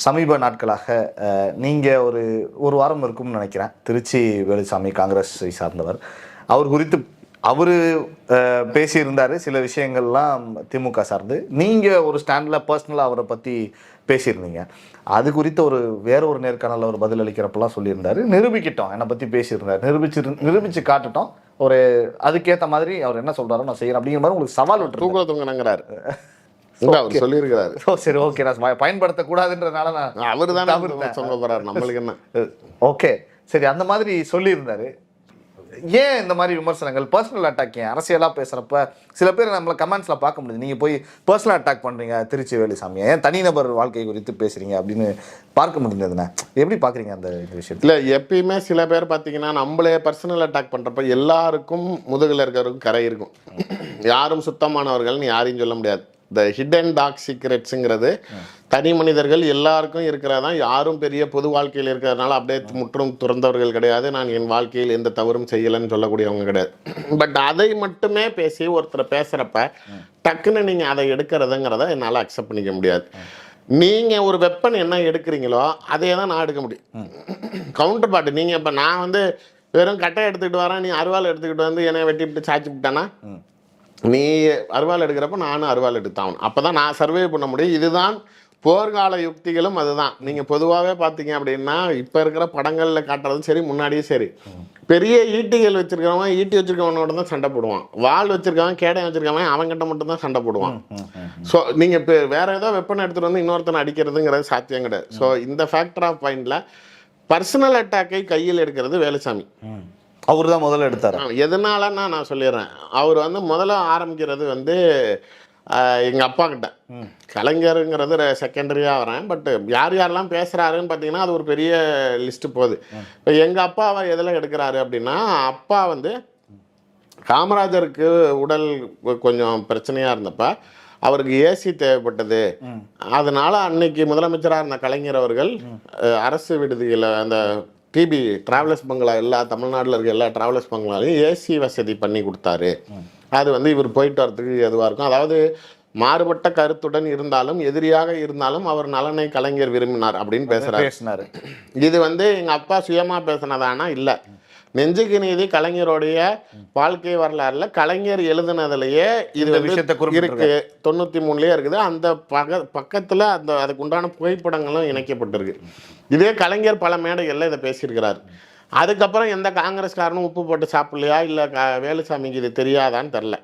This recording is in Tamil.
சமீப நாட்களாக நீங்கள் ஒரு வாரம் இருக்கும்னு நினைக்கிறேன், திருச்சி வேலுசாமி காங்கிரஸை சார்ந்தவர், அவர் குறித்து அவர் பேசியிருந்தார் சில விஷயங்கள்லாம் திமுக சார்ந்து. நீங்கள் ஒரு ஸ்டாண்டில் பர்சனலாக அவரை பற்றி பேசியிருந்தீங்க. அது குறித்த வேற ஒரு நேர்காணலில் அவர் பதில் அளிக்கிறப்பெல்லாம் சொல்லியிருந்தார், நிரூபிக்கிட்டோம், என்னை பற்றி பேசியிருந்தார், நிரூபித்து காட்டுட்டோம், அதுக்கேற்ற மாதிரி அவர் என்ன சொல்கிறாரோ நான் செய்கிறேன் அப்படிங்கிற மாதிரி உங்களுக்கு சவால் விட்டு தூங்குறாரு சொல்லியிருக்கிறாரு. சரி, ஓகே, நான் பயன்படுத்தக்கூடாதுன்றதுனால நான் அவர் தான் சொல்ல போறாரு, நம்மளுக்கு என்ன. ஓகே, சரி, அந்த மாதிரி சொல்லியிருந்தாரு. ஏன் இந்த மாதிரி விமர்சனங்கள், பர்சனல் அட்டாக்? ஏன் அரசியலாக பேசுகிறப்ப சில பேர் நம்மளை கமெண்ட்ஸில் பார்க்க முடியுது, நீங்கள் போய் பர்சனல் அட்டாக் பண்ணுறீங்க திருச்சி வேலுசாமியை, ஏன் தனிநபர் வாழ்க்கை குறித்து பேசுகிறீங்க அப்படின்னு பார்க்க முடிஞ்சதுண்ணே. எப்படி பார்க்குறீங்க அந்த விஷயத்தில்? இல்லை, எப்பயுமே சில பேர் பார்த்தீங்கன்னா நம்மளே பர்சனல் அட்டாக் பண்ணுறப்ப எல்லாருக்கும் முதுகில் இருக்கிறவருக்கும் கரை இருக்கும். யாரும் சுத்தமானவர்கள்னு யாரையும் சொல்ல முடியாது. இந்த ஹிடன் டார்க் சீக்ரெட்ஸுங்கிறது தனி மனிதர்கள் எல்லாருக்கும் இருக்கிறதான். யாரும் பெரிய பொது வாழ்க்கையில் இருக்கிறதுனால அப்படியே முற்றும் துறந்தவர்கள் கிடையாது. நான் என் வாழ்க்கையில் எந்த தவறும் செய்யலைன்னு சொல்லக்கூடியவங்க கிடையாது. பட் அதை மட்டுமே பேசி ஒருத்தரை பேசுகிறப்ப டக்குன்னு நீங்கள் அதை எடுக்கிறதுங்கிறத என்னால் அக்செப்ட் பண்ணிக்க முடியாது. நீங்கள் ஒரு வெப்பன் என்ன எடுக்கிறீங்களோ அதே தான் நான் எடுக்க முடியும். கவுண்டர் பார்ட்டு நீங்கள் இப்போ நான் வந்து வெறும் கட்டை எடுத்துக்கிட்டு வரேன், நீ அருவாள் எடுத்துக்கிட்டு வந்து என்னை வெட்டி விட்டு சாய்ச்சி விட்டானா, நீ அருவாள் எடுக்கிறப்ப நானும் அருவாள் எடுத்தாகணும். அப்போ தான் நான் சர்வே பண்ண முடியும். இதுதான் போர்க்கால யுக்திகளும் அதுதான். நீங்கள் பொதுவாகவே பார்த்தீங்க அப்படின்னா இப்போ இருக்கிற படங்களில் காட்டுறதும் சரி, முன்னாடியும் சரி, பெரிய ஈட்டிகள் வச்சிருக்கிறவன் ஈட்டி வச்சிருக்கவனோட தான் சண்டை போடுவான். வாள் வச்சிருக்கவன் கேடை வச்சிருக்கவன் அவன்கிட்ட மட்டும் தான் சண்டை போடுவான். ஸோ நீங்கள் இப்போ வேற ஏதோ வெப்பன் எடுத்துகிட்டு வந்து இன்னொருத்தனை அடிக்கிறதுங்கிறது சாத்தியம் கிடையாது. ஸோ இந்த ஃபேக்டர் ஆஃப் பாயிண்டில் பர்சனல் அட்டாக்கை கையில் எடுக்கிறது வேலுசாமி. அவர் தான் முதல்ல எடுத்தார். எதனாலன்னா நான் சொல்லிடுறேன். அவர் வந்து முதல்ல ஆரம்பிக்கிறது வந்து எங்கள் அப்பா கிட்ட. கலைஞருங்கிறது செகண்டரியாக வரேன். பட் யார் யாரெல்லாம் பேசுகிறாருன்னு பார்த்தீங்கன்னா அது ஒரு பெரிய லிஸ்ட்டு போகுது. இப்போ எங்கள் அப்பாவை எதில் எடுக்கிறாரு அப்படின்னா, அப்பா வந்து காமராஜருக்கு உடல் கொஞ்சம் பிரச்சனையாக இருந்தப்ப அவருக்கு ஏசி தேவைப்பட்டது. அதனால அன்னைக்கு முதலமைச்சராக இருந்த கலைஞர் அவர்கள் அரசு விடுதியில் அந்த டிபி டிராவலர்ஸ் பங்களா எல்லா தமிழ்நாட்டில் இருக்க எல்லா டிராவலர்ஸ் பங்களாலையும் ஏசி வசதி பண்ணி கொடுத்தாரு. அது வந்து இவர் போயிட்டு வரத்துக்கு எதுவாக இருக்கும். அதாவது மாறுபட்ட கருத்துடன் இருந்தாலும் எதிரியாக இருந்தாலும் அவர் நலனை கலைஞர் விரும்பினார் அப்படின்னு பேசுறாரு. இது வந்து எங்கள் அப்பா சுயமாக பேசினதானா இல்லை, நெஞ்சுக்கு நீதி கலைஞருடைய வாழ்க்கை வரலாறுல கலைஞர் எழுதுனதுலயே இது இருக்கு, 93லயே இருக்குது. அந்த பக்கத்துல அந்த அதுக்கு உண்டான புகைப்படங்களும் இணைக்கப்பட்டிருக்கு. இதே கலைஞர் பல மேடைகள்ல இதை பேசியிருக்கிறார். அதுக்கப்புறம் எந்த காங்கிரஸ்காரனும் உப்பு போட்டு சாப்பிடலையா இல்லை வேலுசாமிக்கு இது தெரியாதான்னு தெரில.